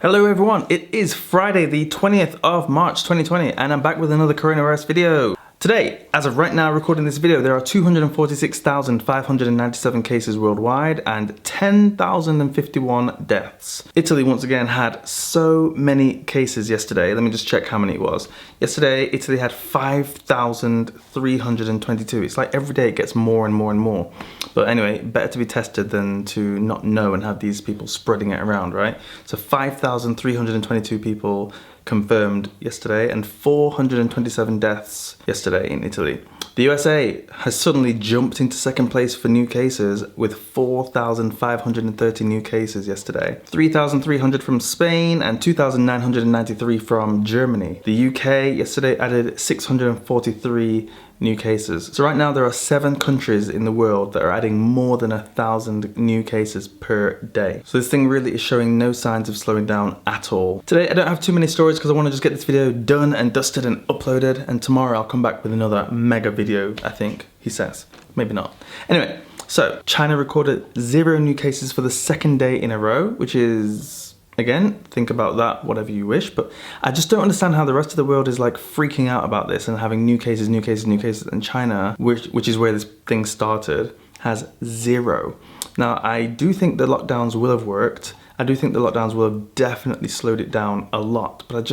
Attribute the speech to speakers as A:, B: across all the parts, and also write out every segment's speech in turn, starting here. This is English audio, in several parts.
A: Hello everyone, it is Friday the 20th of March 2020 and I'm back with another coronavirus video. Today, as of right now recording this video, there are 246,597 cases worldwide and 10,051 deaths. Italy once again had so many cases yesterday. Let me just check how many it was. Yesterday, Italy had 5,322. It's like every day it gets more and more and more. But anyway, better to be tested than to not know and have these people spreading it around, right? So 5,322 people confirmed yesterday and 427 deaths yesterday in Italy. The USA has suddenly jumped into second place for new cases with 4,530 new cases yesterday. 3,300 from Spain and 2,993 from Germany. The UK yesterday added 643 new cases. So right now there are 7 countries in the world that are adding more than 1,000 new cases per day. So this thing really is showing no signs of slowing down at all. Today I don't have too many stories because I want to just get this video done and dusted and uploaded, and tomorrow I'll come back with another mega video, I think, he says. Maybe not. Anyway, so China recorded 0 new cases for the 2nd day in a row, which is, again, think about that whatever you wish, but I just don't understand how the rest of the world is like freaking out about this and having new cases, and China, which is where this thing started, has 0. Now, I do think the lockdowns will have worked. I do think the lockdowns will have definitely slowed it down a lot, but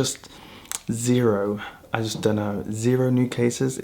A: 0. I just don't know. 0 new cases?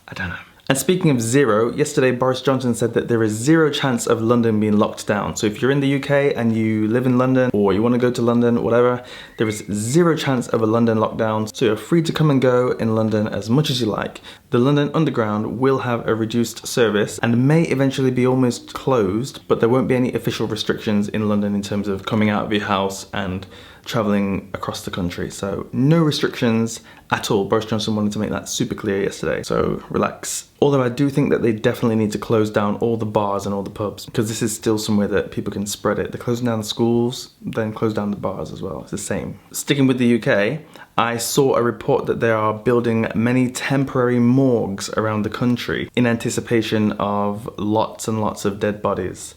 A: I don't know. And speaking of 0, yesterday Boris Johnson said that there is 0 chance of London being locked down. So if you're in the UK and you live in London or you want to go to London, whatever, there is 0 chance of a London lockdown. So you're free to come and go in London as much as you like. The London Underground will have a reduced service and may eventually be almost closed, but there won't be any official restrictions in London in terms of coming out of your house and traveling across the country. So no restrictions at all. Boris Johnson wanted to make that super clear yesterday, so relax. Although I do think that they definitely need to close down all the bars and all the pubs, because this is still somewhere that people can spread it. They're closing down the schools, then close down the bars as well. It's the same. Sticking with the UK, I saw a report that they are building many temporary morgues around the country in anticipation of lots and lots of dead bodies.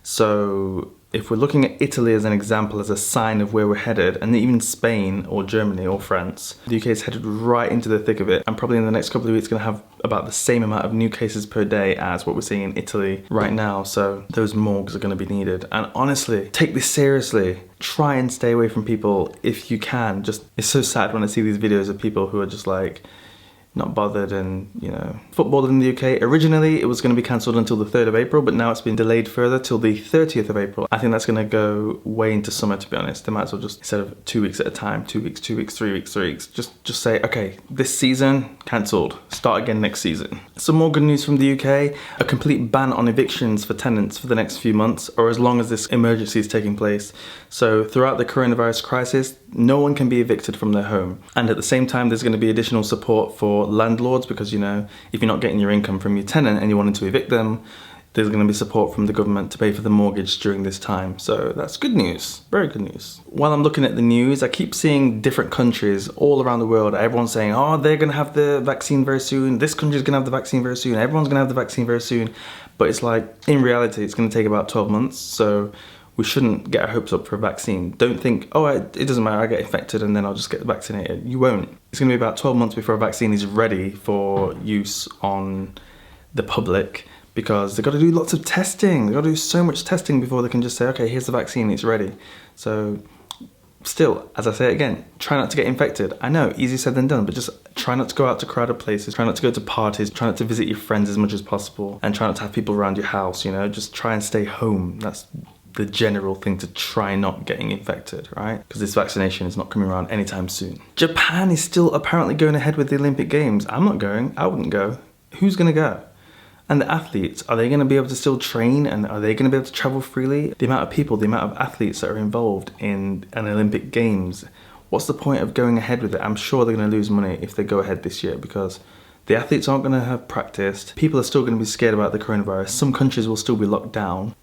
A: So if we're looking at Italy as an example, as a sign of where we're headed, and even Spain or Germany or France, the UK is headed right into the thick of it. And probably in the next couple of weeks going to have about the same amount of new cases per day as what we're seeing in Italy right now. So those morgues are going to be needed. And honestly, take this seriously. Try and stay away from people if you can. It's so sad when I see these videos of people who are just like, not bothered. And you know, football in the UK, originally it was going to be cancelled until the 3rd of April, but now it's been delayed further till the 30th of April. I think that's going to go way into summer, to be honest. They might as well just, instead of 2 weeks at a time, 2 weeks, 2 weeks, 3 weeks, 3 weeks, just say, okay, this season cancelled, start again next season. Some more good news from the UK: a complete ban on evictions for tenants for the next few months, or as long as this emergency is taking place. So throughout the coronavirus crisis, no one can be evicted from their home. And at the same time, there's going to be additional support for landlords, because, you know, if you're not getting your income from your tenant and you wanted to evict them, there's going to be support from the government to pay for the mortgage during this time. So that's good news, very good news. While I'm looking at the news, I keep seeing different countries all around the world. Everyone's saying, oh, they're going to have the vaccine very soon. This country's going to have the vaccine very soon. Everyone's going to have the vaccine very soon. But it's like, in reality, it's going to take about 12 months. So we shouldn't get our hopes up for a vaccine. Don't think, oh, it doesn't matter, I get infected and then I'll just get vaccinated. You won't. It's going to be about 12 months before a vaccine is ready for use on the public, because they've got to do lots of testing. They've got to do so much testing before they can just say, okay, here's the vaccine, it's ready. So still, as I say again, try not to get infected. I know, easier said than done, but just try not to go out to crowded places, try not to go to parties, try not to visit your friends as much as possible, and try not to have people around your house, you know, just try and stay home. That's the general thing to try not getting infected, right? Because this vaccination is not coming around anytime soon. Japan is still apparently going ahead with the Olympic Games. I'm not going, I wouldn't go. Who's gonna go? And the athletes, are they gonna be able to still train, and are they gonna be able to travel freely? The amount of people, the amount of athletes that are involved in an Olympic Games, what's the point of going ahead with it? I'm sure they're gonna lose money if they go ahead this year, because the athletes aren't gonna have practiced. People are still gonna be scared about the coronavirus. Some countries will still be locked down.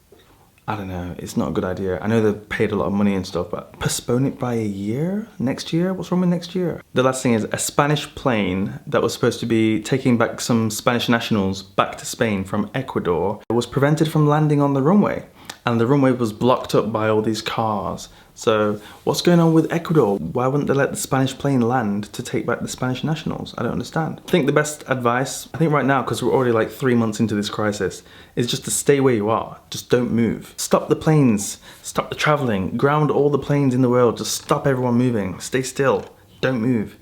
A: I don't know, it's not a good idea. I know they've paid a lot of money and stuff, but postpone it by a year? Next year? What's wrong with next year? The last thing is, a Spanish plane that was supposed to be taking back some Spanish nationals back to Spain from Ecuador was prevented from landing on the runway. And the runway was blocked up by all these cars. So what's going on with Ecuador? Why wouldn't they let the Spanish plane land to take back the Spanish nationals? I don't understand. I think the best advice, I think right now, because we're already like 3 months into this crisis, is just to stay where you are. Just don't move. Stop the planes, stop the traveling, ground all the planes in the world, just stop everyone moving. Stay still, don't move.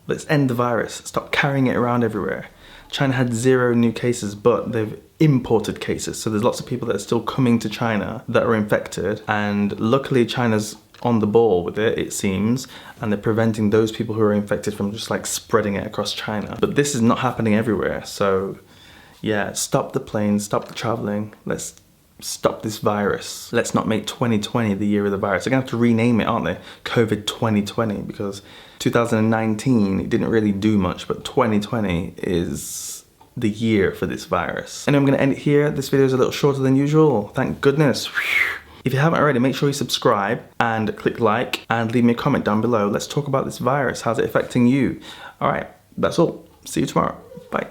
A: Let's end the virus, stop carrying it around everywhere. China had 0 new cases, but they've imported cases. So there's lots of people that are still coming to China that are infected. And luckily China's on the ball with it, it seems. And they're preventing those people who are infected from just like spreading it across China. But this is not happening everywhere. So yeah, stop the planes, stop the traveling. Let's stop this virus. Let's not make 2020 the year of the virus. They're gonna have to rename it, aren't they? COVID 2020, because 2019, it didn't really do much, but 2020 is the year for this virus. And I'm gonna end it here. This video is a little shorter than usual. Thank goodness. If you haven't already, make sure you subscribe and click like and leave me a comment down below. Let's talk about this virus. How's it affecting you? All right, that's all. See you tomorrow. Bye.